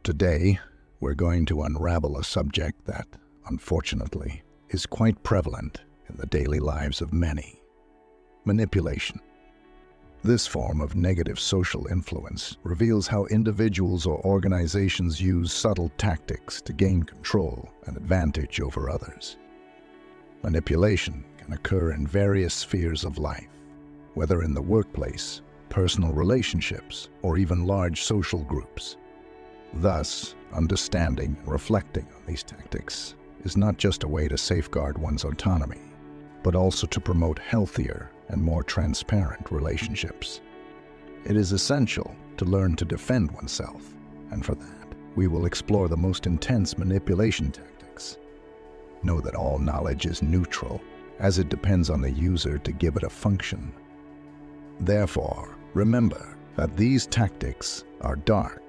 Today, we're going to unravel a subject that, unfortunately, is quite prevalent in the daily lives of many: manipulation. This form of negative social influence reveals how individuals or organizations use subtle tactics to gain control and advantage over others. Manipulation can occur in various spheres of life, whether in the workplace, personal relationships, or even large social groups. Thus, understanding and reflecting on these tactics is not just a way to safeguard one's autonomy, but also to promote healthier and more transparent relationships. It is essential to learn to defend oneself, and for that, we will explore the most intense manipulation tactics. Know that all knowledge is neutral, as it depends on the user to give it a function. Therefore, remember that these tactics are dark,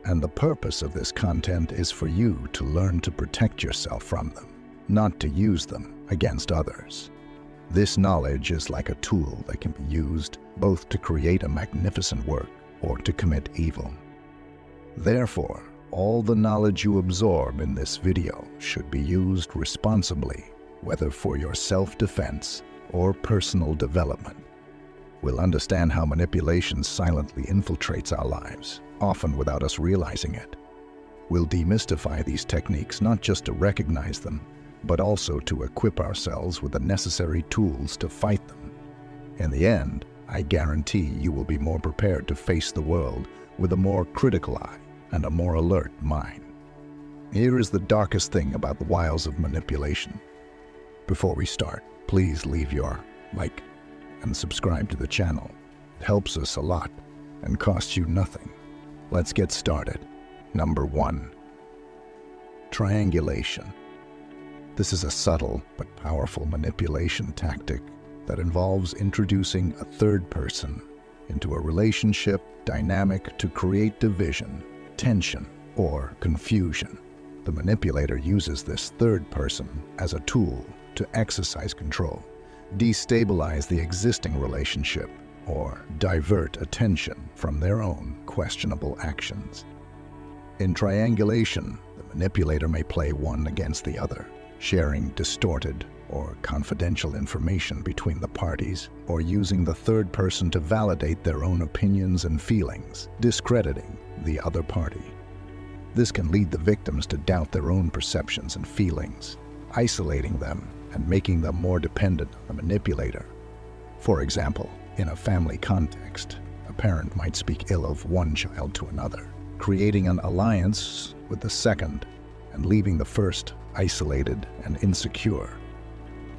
and the purpose of this content is for you to learn to protect yourself from them, not to use them against others. This knowledge is like a tool that can be used both to create a magnificent work or to commit evil. Therefore, all the knowledge you absorb in this video should be used responsibly, whether for your self-defense or personal development. We'll understand how manipulation silently infiltrates our lives, often without us realizing it. We'll demystify these techniques not just to recognize them, but also to equip ourselves with the necessary tools to fight them. In the end, I guarantee you will be more prepared to face the world with a more critical eye and a more alert mind. Here is the darkest thing about the wiles of manipulation. Before we start, please leave your like and subscribe to the channel. It helps us a lot and costs you nothing. Let's get started. Number 1. Triangulation. This is a subtle but powerful manipulation tactic that involves introducing a third person into a relationship dynamic to create division, tension, or confusion. The manipulator uses this third person as a tool to exercise control, destabilize the existing relationship, or divert attention from their own questionable actions. In triangulation, the manipulator may play one against the other, sharing distorted or confidential information between the parties, or using the third person to validate their own opinions and feelings, discrediting the other party. This can lead the victims to doubt their own perceptions and feelings, isolating them and making them more dependent on the manipulator. For example, in a family context, a parent might speak ill of one child to another, creating an alliance with the second and leaving the first isolated and insecure.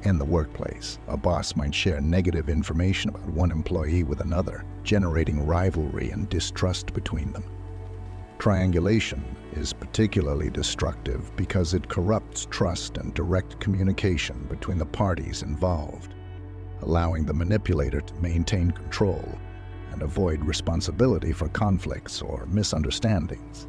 In the workplace, a boss might share negative information about one employee with another, generating rivalry and distrust between them. Triangulation is particularly destructive because it corrupts trust and direct communication between the parties involved, allowing the manipulator to maintain control and avoid responsibility for conflicts or misunderstandings.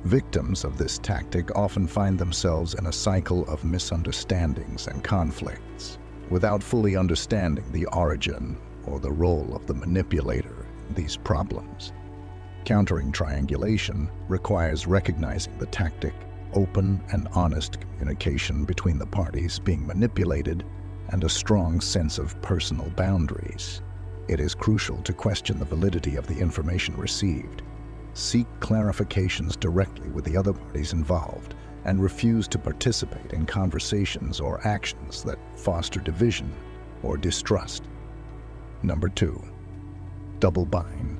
Victims of this tactic often find themselves in a cycle of misunderstandings and conflicts, without fully understanding the origin or the role of the manipulator in these problems. Countering triangulation requires recognizing the tactic, open and honest communication between the parties being manipulated, and a strong sense of personal boundaries. It is crucial to question the validity of the information received, seek clarifications directly with the other parties involved, and refuse to participate in conversations or actions that foster division or distrust. Number 2. Double bind.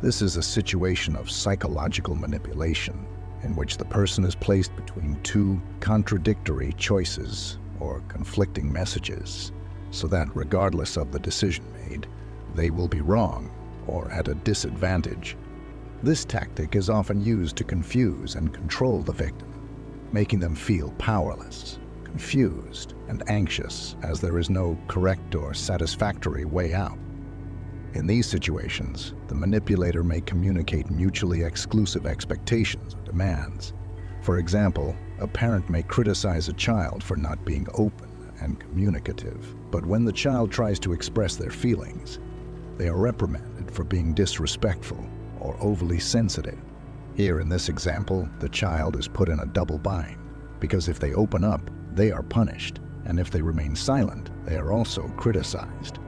This is a situation of psychological manipulation in which the person is placed between two contradictory choices or conflicting messages, so that regardless of the decision made, they will be wrong or at a disadvantage. This tactic is often used to confuse and control the victim, making them feel powerless, confused, and anxious as there is no correct or satisfactory way out. In these situations, the manipulator may communicate mutually exclusive expectations or demands. For example, a parent may criticize a child for not being open and communicative, but when the child tries to express their feelings, they are reprimanded for being disrespectful or overly sensitive. Here in this example, the child is put in a double bind, because if they open up, they are punished, and if they remain silent, they are also criticized.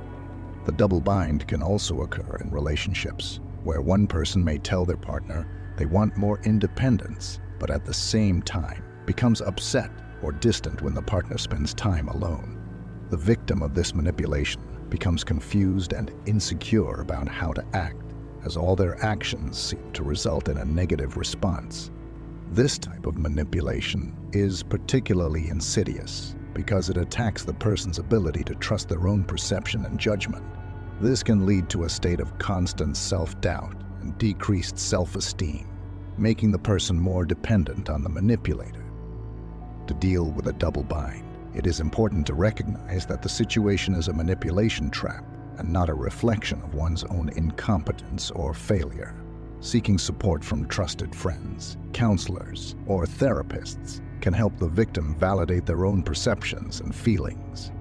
The double bind can also occur in relationships, where one person may tell their partner they want more independence, but at the same time becomes upset or distant when the partner spends time alone. The victim of this manipulation becomes confused and insecure about how to act, as all their actions seem to result in a negative response. This type of manipulation is particularly insidious because it attacks the person's ability to trust their own perception and judgment. This can lead to a state of constant self-doubt and decreased self-esteem, making the person more dependent on the manipulator. To deal with a double bind, it is important to recognize that the situation is a manipulation trap and not a reflection of one's own incompetence or failure. Seeking support from trusted friends, counselors, or therapists can help the victim validate their own perceptions and feelings.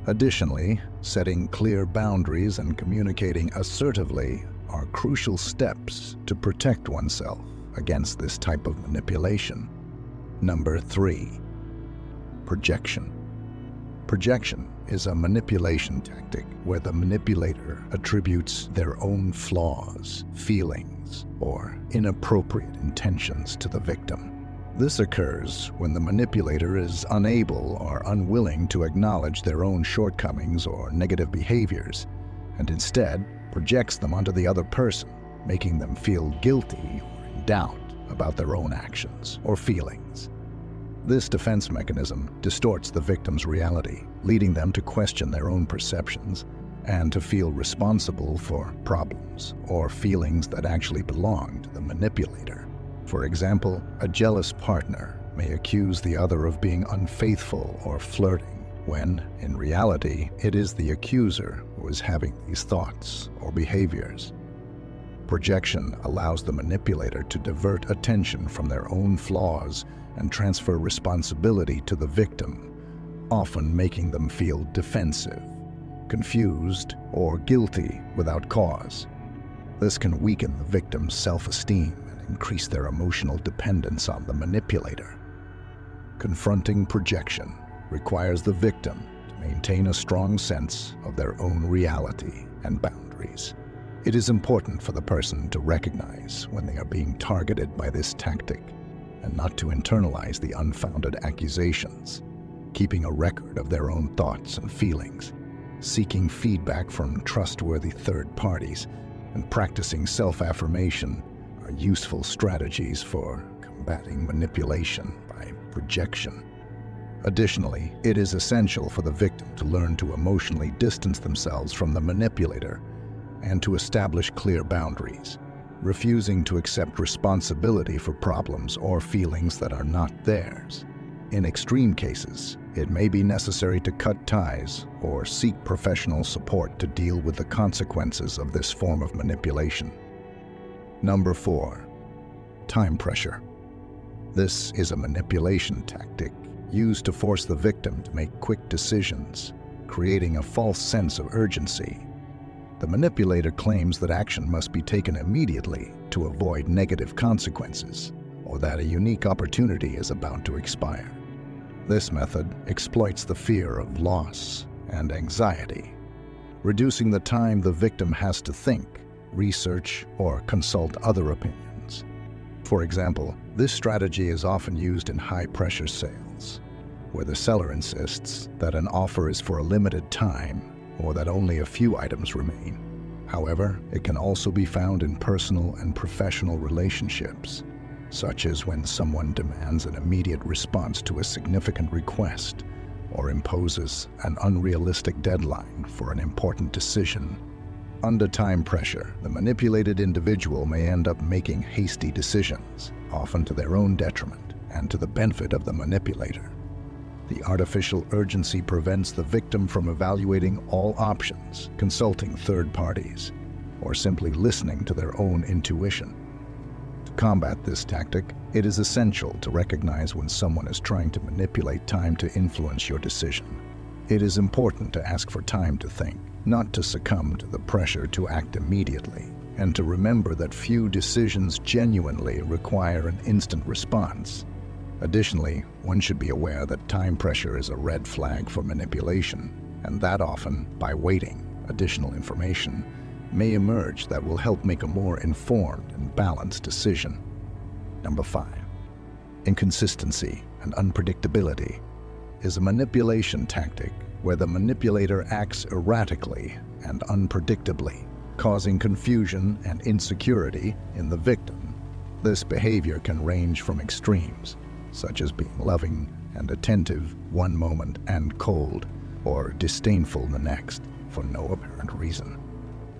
Additionally, setting clear boundaries and communicating assertively are crucial steps to protect oneself against this type of manipulation. Number 3. Projection. Projection is a manipulation tactic where the manipulator attributes their own flaws, feelings, or inappropriate intentions to the victim. This occurs when the manipulator is unable or unwilling to acknowledge their own shortcomings or negative behaviors, and instead projects them onto the other person, making them feel guilty or in doubt about their own actions or feelings. This defense mechanism distorts the victim's reality, leading them to question their own perceptions and to feel responsible for problems or feelings that actually belong to the manipulator. For example, a jealous partner may accuse the other of being unfaithful or flirting, when, in reality, it is the accuser who is having these thoughts or behaviors. Projection allows the manipulator to divert attention from their own flaws and transfer responsibility to the victim, often making them feel defensive, confused, or guilty without cause. This can weaken the victim's self-esteem and increase their emotional dependence on the manipulator. Confronting projection requires the victim to maintain a strong sense of their own reality and boundaries. It is important for the person to recognize when they are being targeted by this tactic and not to internalize the unfounded accusations. Keeping a record of their own thoughts and feelings, seeking feedback from trustworthy third parties, and practicing self-affirmation are useful strategies for combating manipulation by projection. Additionally, it is essential for the victim to learn to emotionally distance themselves from the manipulator and to establish clear boundaries, refusing to accept responsibility for problems or feelings that are not theirs. In extreme cases, it may be necessary to cut ties or seek professional support to deal with the consequences of this form of manipulation. Number 4. Time pressure. This is a manipulation tactic used to force the victim to make quick decisions, creating a false sense of urgency. The manipulator claims that action must be taken immediately to avoid negative consequences, or that a unique opportunity is about to expire. This method exploits the fear of loss and anxiety, reducing the time the victim has to think, research, or consult other opinions. For example, this strategy is often used in high-pressure sales, where the seller insists that an offer is for a limited time or that only a few items remain. However, it can also be found in personal and professional relationships, such as when someone demands an immediate response to a significant request or imposes an unrealistic deadline for an important decision. Under time pressure, the manipulated individual may end up making hasty decisions, often to their own detriment and to the benefit of the manipulator. The artificial urgency prevents the victim from evaluating all options, consulting third parties, or simply listening to their own intuition. To combat this tactic, it is essential to recognize when someone is trying to manipulate time to influence your decision. It is important to ask for time to think, not to succumb to the pressure to act immediately. and to remember that few decisions genuinely require an instant response. Additionally, one should be aware that time pressure is a red flag for manipulation, and that often, by waiting, additional information may emerge that will help make a more informed and balanced decision. Number 5. Inconsistency and unpredictability is a manipulation tactic where the manipulator acts erratically and unpredictably, causing confusion and insecurity in the victim. This behavior can range from extremes, such as being loving and attentive one moment and cold or disdainful the next, for no apparent reason.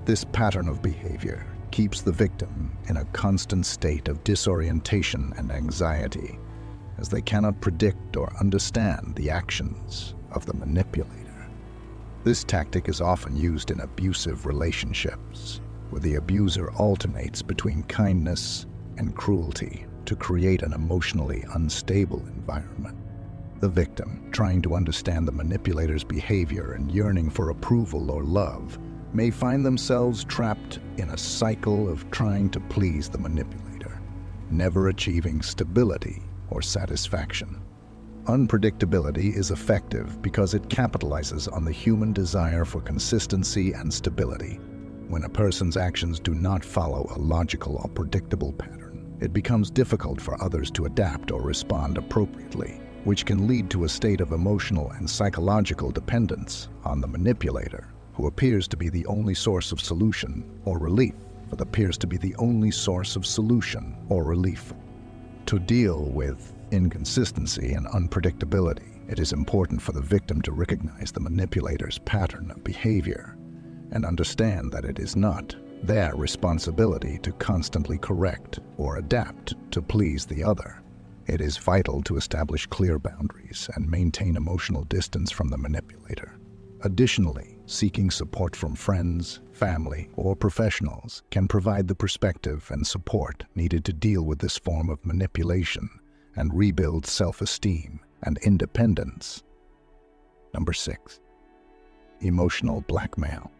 This pattern of behavior keeps the victim in a constant state of disorientation and anxiety, as they cannot predict or understand the actions of the manipulator. This tactic is often used in abusive relationships, where the abuser alternates between kindness and cruelty to create an emotionally unstable environment. The victim, trying to understand the manipulator's behavior and yearning for approval or love, may find themselves trapped in a cycle of trying to please the manipulator, never achieving stability or satisfaction. Unpredictability is effective because it capitalizes on the human desire for consistency and stability. When a person's actions do not follow a logical or predictable pattern, it becomes difficult for others to adapt or respond appropriately, which can lead to a state of emotional and psychological dependence on the manipulator, who appears to be the only source of solution or relief. To deal with inconsistency and unpredictability, it is important for the victim to recognize the manipulator's pattern of behavior and understand that it is not their responsibility to constantly correct or adapt to please the other. It is vital to establish clear boundaries and maintain emotional distance from the manipulator. Additionally, seeking support from friends, family, or professionals can provide the perspective and support needed to deal with this form of manipulation and rebuild self-esteem and independence. Number 6. Emotional blackmail.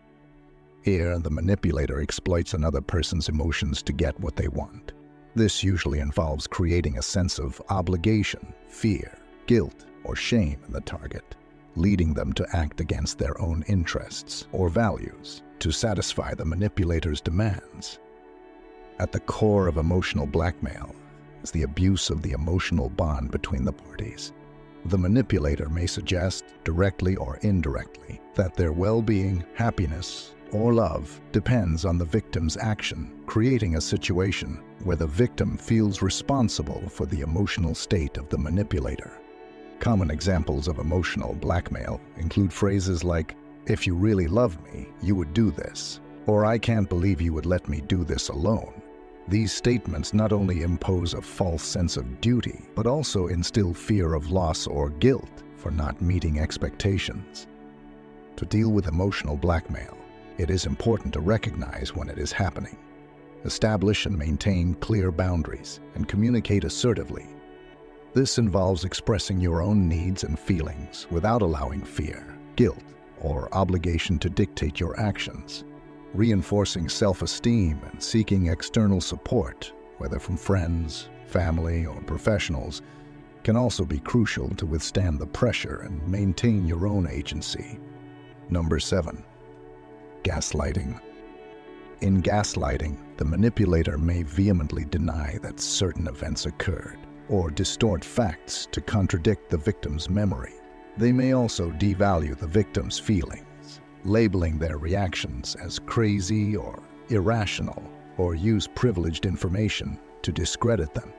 Here, the manipulator exploits another person's emotions to get what they want. This usually involves creating a sense of obligation, fear, guilt, or shame in the target, leading them to act against their own interests or values to satisfy the manipulator's demands. At the core of emotional blackmail is the abuse of the emotional bond between the parties. The manipulator may suggest, directly or indirectly, that their well-being, happiness, or love depends on the victim's action, creating a situation where the victim feels responsible for the emotional state of the manipulator. Common examples of emotional blackmail include phrases like, "If you really loved me, you would do this," or "I can't believe you would let me do this alone." These statements not only impose a false sense of duty, but also instill fear of loss or guilt for not meeting expectations. To deal with emotional blackmail, it is important to recognize when it is happening, establish and maintain clear boundaries, and communicate assertively. This involves expressing your own needs and feelings without allowing fear, guilt, or obligation to dictate your actions. Reinforcing self-esteem and seeking external support, whether from friends, family, or professionals, can also be crucial to withstand the pressure and maintain your own agency. Number 7. Gaslighting. In gaslighting, the manipulator may vehemently deny that certain events occurred, or distort facts to contradict the victim's memory. They may also devalue the victim's feelings, labeling their reactions as crazy or irrational, or use privileged information to discredit them.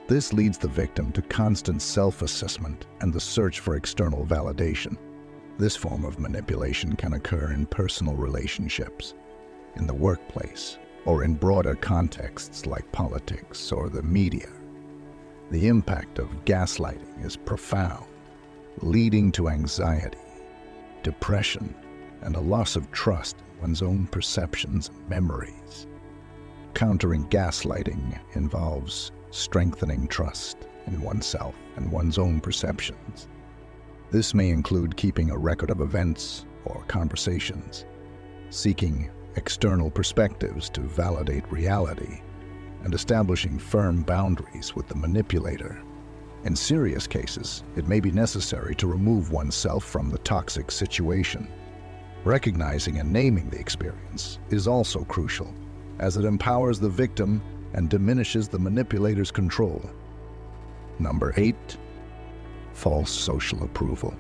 This leads the victim to constant self-assessment and the search for external validation. This form of manipulation can occur in personal relationships, in the workplace, or in broader contexts like politics or the media. The impact of gaslighting is profound, leading to anxiety, depression, and a loss of trust in one's own perceptions and memories. Countering gaslighting involves strengthening trust in oneself and one's own perceptions. This may include keeping a record of events or conversations, seeking external perspectives to validate reality, and establishing firm boundaries with the manipulator. In serious cases, it may be necessary to remove oneself from the toxic situation. Recognizing and naming the experience is also crucial, as it empowers the victim and diminishes the manipulator's control. Number 8, false social approval.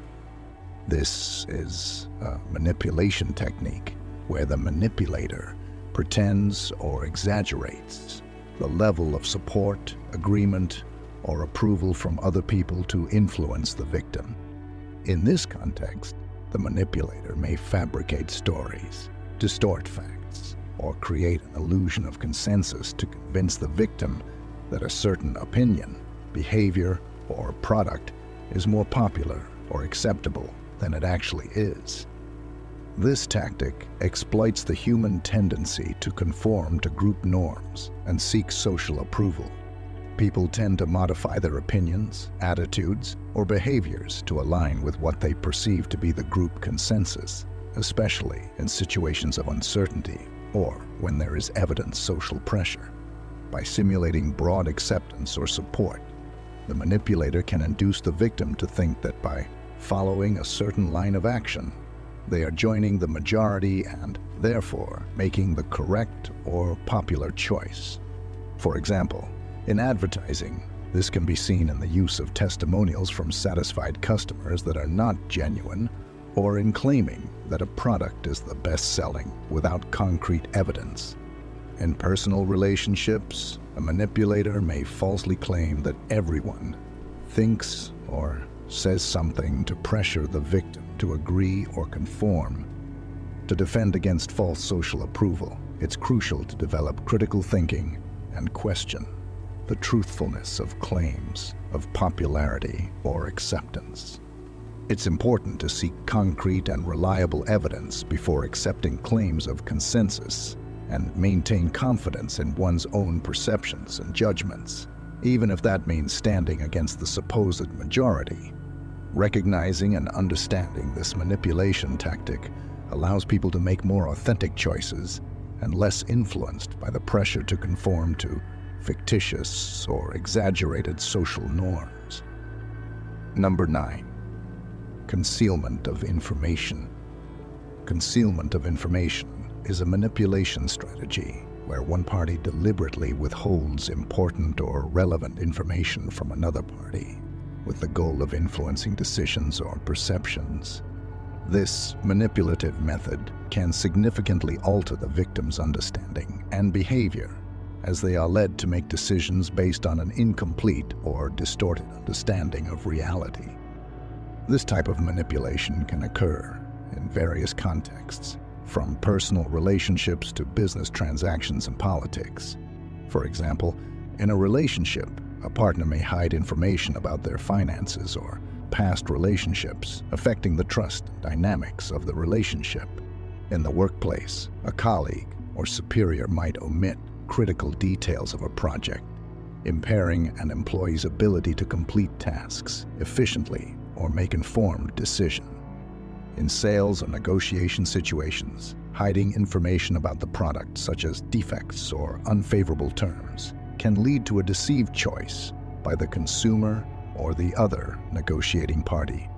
This is a manipulation technique where the manipulator pretends or exaggerates the level of support, agreement, or approval from other people to influence the victim. In this context, the manipulator may fabricate stories, distort facts, or create an illusion of consensus to convince the victim that a certain opinion, behavior, or product is more popular or acceptable than it actually is. This tactic exploits the human tendency to conform to group norms and seek social approval. People tend to modify their opinions, attitudes, or behaviors to align with what they perceive to be the group consensus, especially in situations of uncertainty or when there is evident social pressure. By simulating broad acceptance or support, the manipulator can induce the victim to think that by following a certain line of action, they are joining the majority and, therefore, making the correct or popular choice. For example, in advertising, this can be seen in the use of testimonials from satisfied customers that are not genuine, or in claiming that a product is the best-selling without concrete evidence. In personal relationships, a manipulator may falsely claim that everyone thinks or says something to pressure the victim to agree or conform. To defend against false social approval, it's crucial to develop critical thinking and question the truthfulness of claims of popularity or acceptance. It's important to seek concrete and reliable evidence before accepting claims of consensus and maintain confidence in one's own perceptions and judgments, even if that means standing against the supposed majority. Recognizing and understanding this manipulation tactic allows people to make more authentic choices and less influenced by the pressure to conform to fictitious or exaggerated social norms. Number 9, concealment of information. Concealment of information is a manipulation strategy where one party deliberately withholds important or relevant information from another party, with the goal of influencing decisions or perceptions. This manipulative method can significantly alter the victim's understanding and behavior, as they are led to make decisions based on an incomplete or distorted understanding of reality. This type of manipulation can occur in various contexts, from personal relationships to business transactions and politics. For example, in a relationship, a partner may hide information about their finances or past relationships, affecting the trust and dynamics of the relationship. In the workplace, a colleague or superior might omit critical details of a project, impairing an employee's ability to complete tasks efficiently or make informed decisions. In sales or negotiation situations, hiding information about the product, such as defects or unfavorable terms, can lead to a deceived choice by the consumer or the other negotiating party.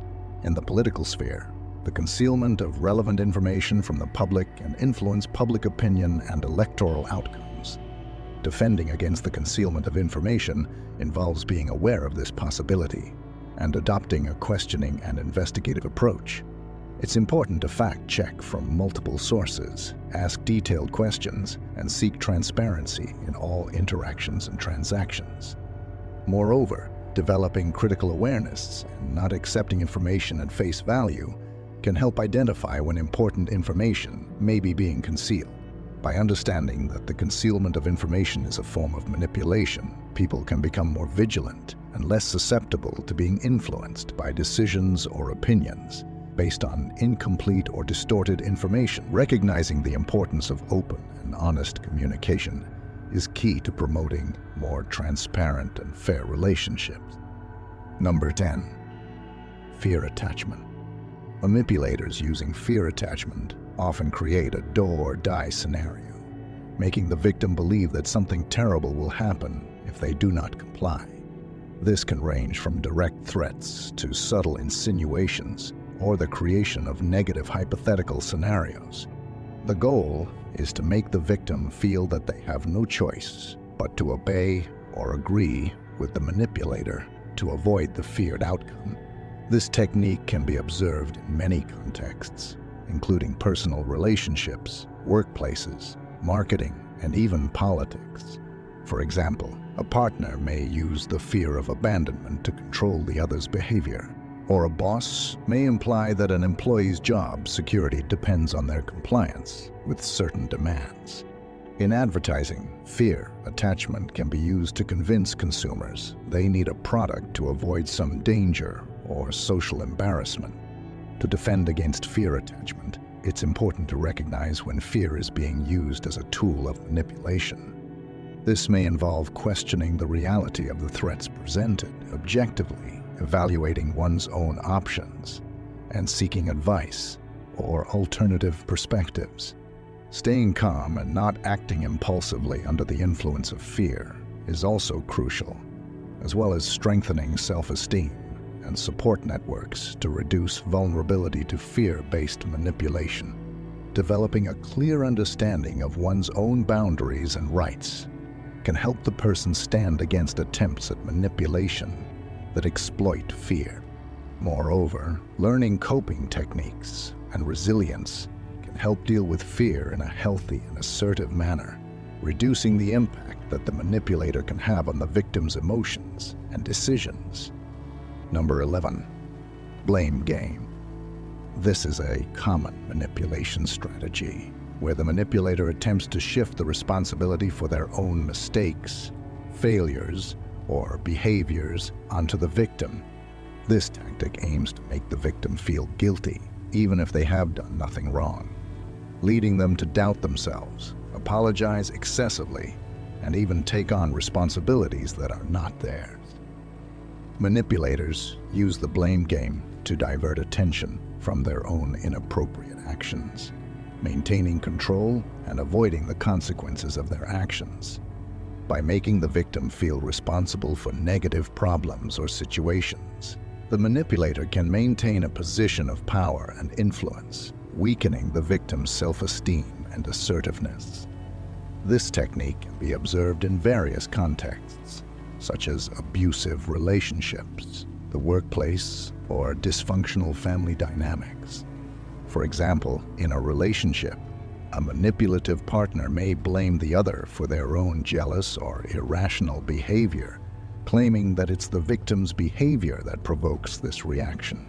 In the political sphere, the concealment of relevant information from the public can influence public opinion and electoral outcomes. Defending against the concealment of information involves being aware of this possibility and adopting a questioning and investigative approach. It's important to fact-check from multiple sources, ask detailed questions, and seek transparency in all interactions and transactions. Moreover, developing critical awareness and not accepting information at face value can help identify when important information may be being concealed. By understanding that the concealment of information is a form of manipulation, people can become more vigilant and less susceptible to being influenced by decisions or opinions based on incomplete or distorted information. Recognizing the importance of open and honest communication is key to promoting more transparent and fair relationships. Number 10, fear attachment. Manipulators using fear attachment often create a do-or-die scenario, making the victim believe that something terrible will happen if they do not comply. This can range from direct threats to subtle insinuations or the creation of negative hypothetical scenarios. The goal is to make the victim feel that they have no choice but to obey or agree with the manipulator to avoid the feared outcome. This technique can be observed in many contexts, including personal relationships, workplaces, marketing, and even politics. For example, a partner may use the fear of abandonment to control the other's behavior, or a boss may imply that an employee's job security depends on their compliance with certain demands. In advertising, fear attachment can be used to convince consumers they need a product to avoid some danger or social embarrassment. To defend against fear attachment, it's important to recognize when fear is being used as a tool of manipulation. This may involve questioning the reality of the threats presented, objectively evaluating one's own options, and seeking advice or alternative perspectives. Staying calm and not acting impulsively under the influence of fear is also crucial, as well as strengthening self-esteem and support networks to reduce vulnerability to fear-based manipulation. Developing a clear understanding of one's own boundaries and rights can help the person stand against attempts at manipulation that exploit fear. Moreover, learning coping techniques and resilience can help deal with fear in a healthy and assertive manner, reducing the impact that the manipulator can have on the victim's emotions and decisions. Number 11. Blame game. This is a common manipulation strategy where the manipulator attempts to shift the responsibility for their own mistakes, failures, or behaviors onto the victim. This tactic aims to make the victim feel guilty, even if they have done nothing wrong, leading them to doubt themselves, apologize excessively, and even take on responsibilities that are not theirs. Manipulators use the blame game to divert attention from their own inappropriate actions, maintaining control and avoiding the consequences of their actions. By making the victim feel responsible for negative problems or situations, the manipulator can maintain a position of power and influence, weakening the victim's self-esteem and assertiveness. This technique can be observed in various contexts, such as abusive relationships, the workplace, or dysfunctional family dynamics. For example, in a relationship, a manipulative partner may blame the other for their own jealous or irrational behavior, claiming that it's the victim's behavior that provokes this reaction.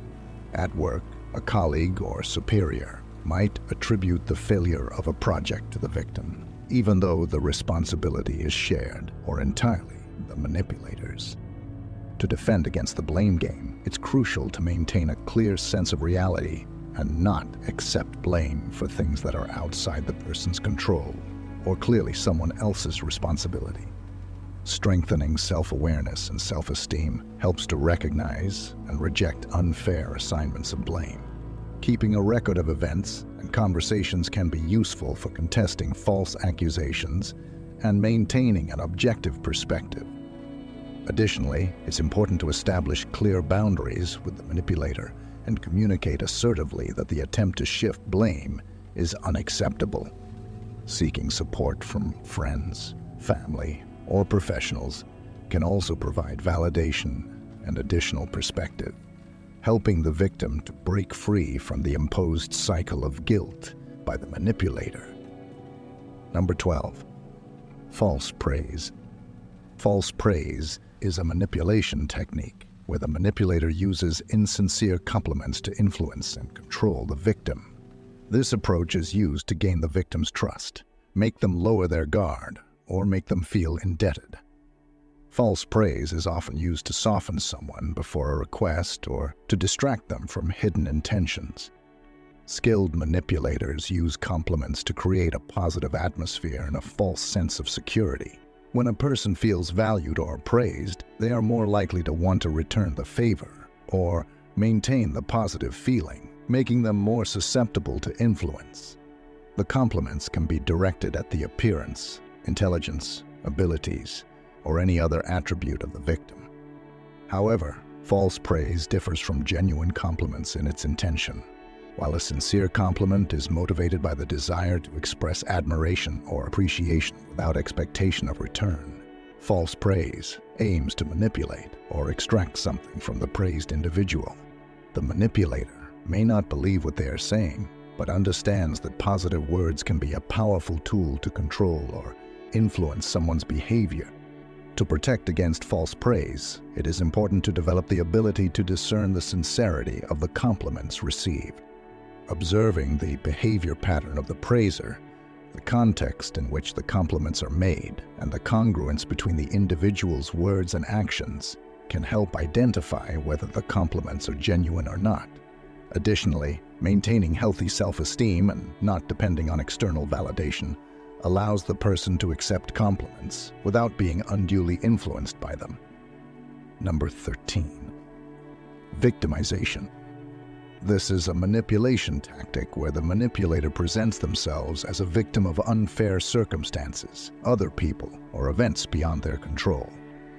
At work, a colleague or superior might attribute the failure of a project to the victim, even though the responsibility is shared or entirely the manipulator's. To defend against the blame game, it's crucial to maintain a clear sense of reality and not accept blame for things that are outside the person's control or clearly someone else's responsibility. Strengthening self-awareness and self-esteem helps to recognize and reject unfair assignments of blame. Keeping a record of events and conversations can be useful for contesting false accusations and maintaining an objective perspective. Additionally, it's important to establish clear boundaries with the manipulator and communicate assertively that the attempt to shift blame is unacceptable. Seeking support from friends, family, or professionals can also provide validation and additional perspective, helping the victim to break free from the imposed cycle of guilt by the manipulator. Number 12. False praise. False praise is a manipulation technique where the manipulator uses insincere compliments to influence and control the victim. This approach is used to gain the victim's trust, make them lower their guard, or make them feel indebted. False praise is often used to soften someone before a request or to distract them from hidden intentions. Skilled manipulators use compliments to create a positive atmosphere and a false sense of security. When a person feels valued or praised, they are more likely to want to return the favor or maintain the positive feeling, making them more susceptible to influence. The compliments can be directed at the appearance, intelligence, abilities, or any other attribute of the victim. However, false praise differs from genuine compliments in its intention. While a sincere compliment is motivated by the desire to express admiration or appreciation without expectation of return, false praise aims to manipulate or extract something from the praised individual. The manipulator may not believe what they are saying, but understands that positive words can be a powerful tool to control or influence someone's behavior. To protect against false praise, it is important to develop the ability to discern the sincerity of the compliments received. Observing the behavior pattern of the praiser, the context in which the compliments are made, and the congruence between the individual's words and actions can help identify whether the compliments are genuine or not. Additionally, maintaining healthy self-esteem and not depending on external validation allows the person to accept compliments without being unduly influenced by them. Number 13. Victimization. This is a manipulation tactic where the manipulator presents themselves as a victim of unfair circumstances, other people, or events beyond their control.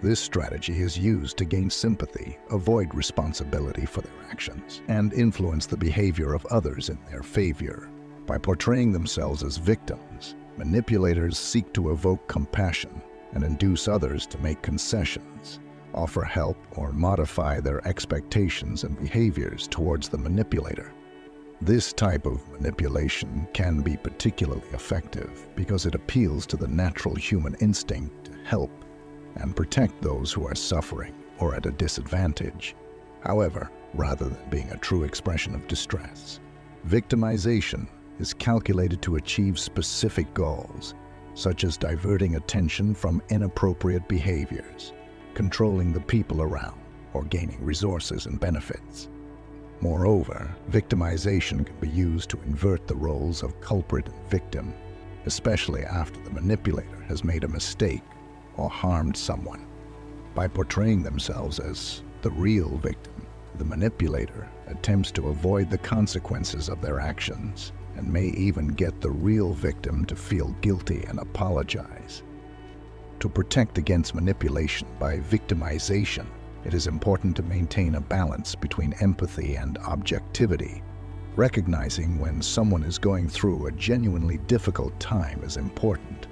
This strategy is used to gain sympathy, avoid responsibility for their actions, and influence the behavior of others in their favor. By portraying themselves as victims, manipulators seek to evoke compassion and induce others to make concessions, offer help, or modify their expectations and behaviors towards the manipulator. This type of manipulation can be particularly effective because it appeals to the natural human instinct to help and protect those who are suffering or at a disadvantage. However, rather than being a true expression of distress, victimization is calculated to achieve specific goals, such as diverting attention from inappropriate behaviors, controlling the people around, or gaining resources and benefits. Moreover, victimization can be used to invert the roles of culprit and victim, especially after the manipulator has made a mistake or harmed someone. By portraying themselves as the real victim, the manipulator attempts to avoid the consequences of their actions and may even get the real victim to feel guilty and apologize. To protect against manipulation by victimization, it is important to maintain a balance between empathy and objectivity. Recognizing when someone is going through a genuinely difficult time is important,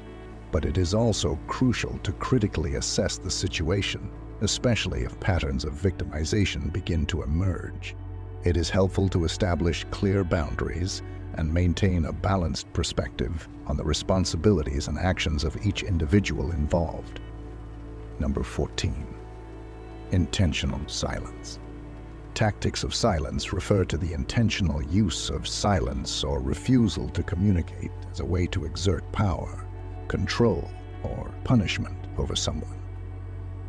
but it is also crucial to critically assess the situation, especially if patterns of victimization begin to emerge. It is helpful to establish clear boundaries and maintain a balanced perspective on the responsibilities and actions of each individual involved. Number 14. Intentional silence. Tactics of silence refer to the intentional use of silence or refusal to communicate as a way to exert power, control, or punishment over someone.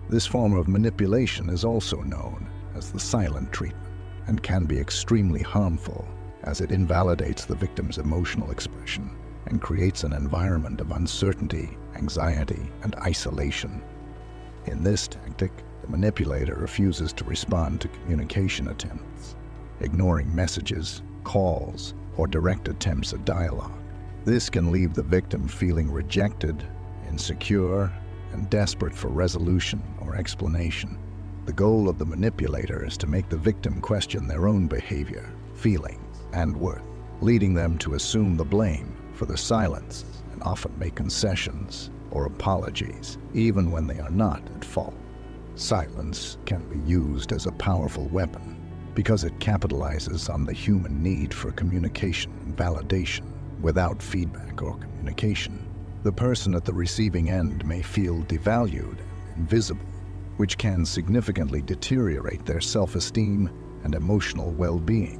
This form of manipulation is also known as the silent treatment and can be extremely harmful as it invalidates the victim's emotional expression and creates an environment of uncertainty, anxiety, and isolation. In this tactic, the manipulator refuses to respond to communication attempts, ignoring messages, calls, or direct attempts at dialogue. This can leave the victim feeling rejected, insecure, and desperate for resolution or explanation. The goal of the manipulator is to make the victim question their own behavior, feelings, and worth, leading them to assume the blame for the silence and often make concessions or apologies, even when they are not at fault. Silence can be used as a powerful weapon because it capitalizes on the human need for communication and validation. Without feedback or communication, the person at the receiving end may feel devalued and invisible, which can significantly deteriorate their self-esteem and emotional well-being.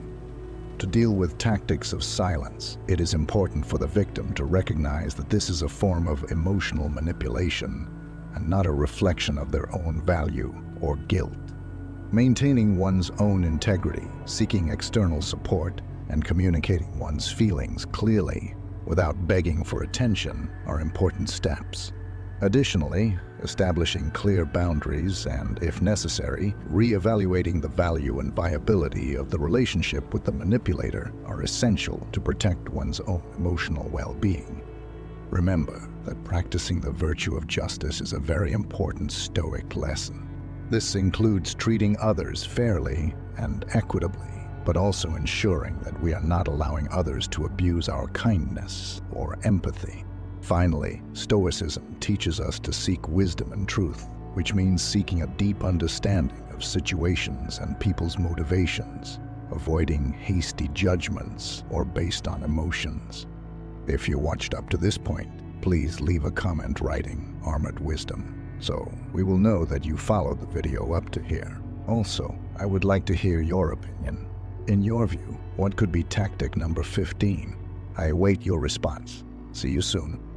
To deal with tactics of silence, it is important for the victim to recognize that this is a form of emotional manipulation and not a reflection of their own value or guilt. Maintaining one's own integrity, seeking external support, and communicating one's feelings clearly without begging for attention are important steps. Additionally, establishing clear boundaries and, if necessary, re-evaluating the value and viability of the relationship with the manipulator are essential to protect one's own emotional well-being. Remember that practicing the virtue of justice is a very important Stoic lesson. This includes treating others fairly and equitably, but also ensuring that we are not allowing others to abuse our kindness or empathy. Finally, Stoicism teaches us to seek wisdom and truth, which means seeking a deep understanding of situations and people's motivations, avoiding hasty judgments or based on emotions. If you watched up to this point, please leave a comment writing Armored Wisdom, so we will know that you followed the video up to here. Also, I would like to hear your opinion. In your view, what could be tactic number 15? I await your response. See you soon.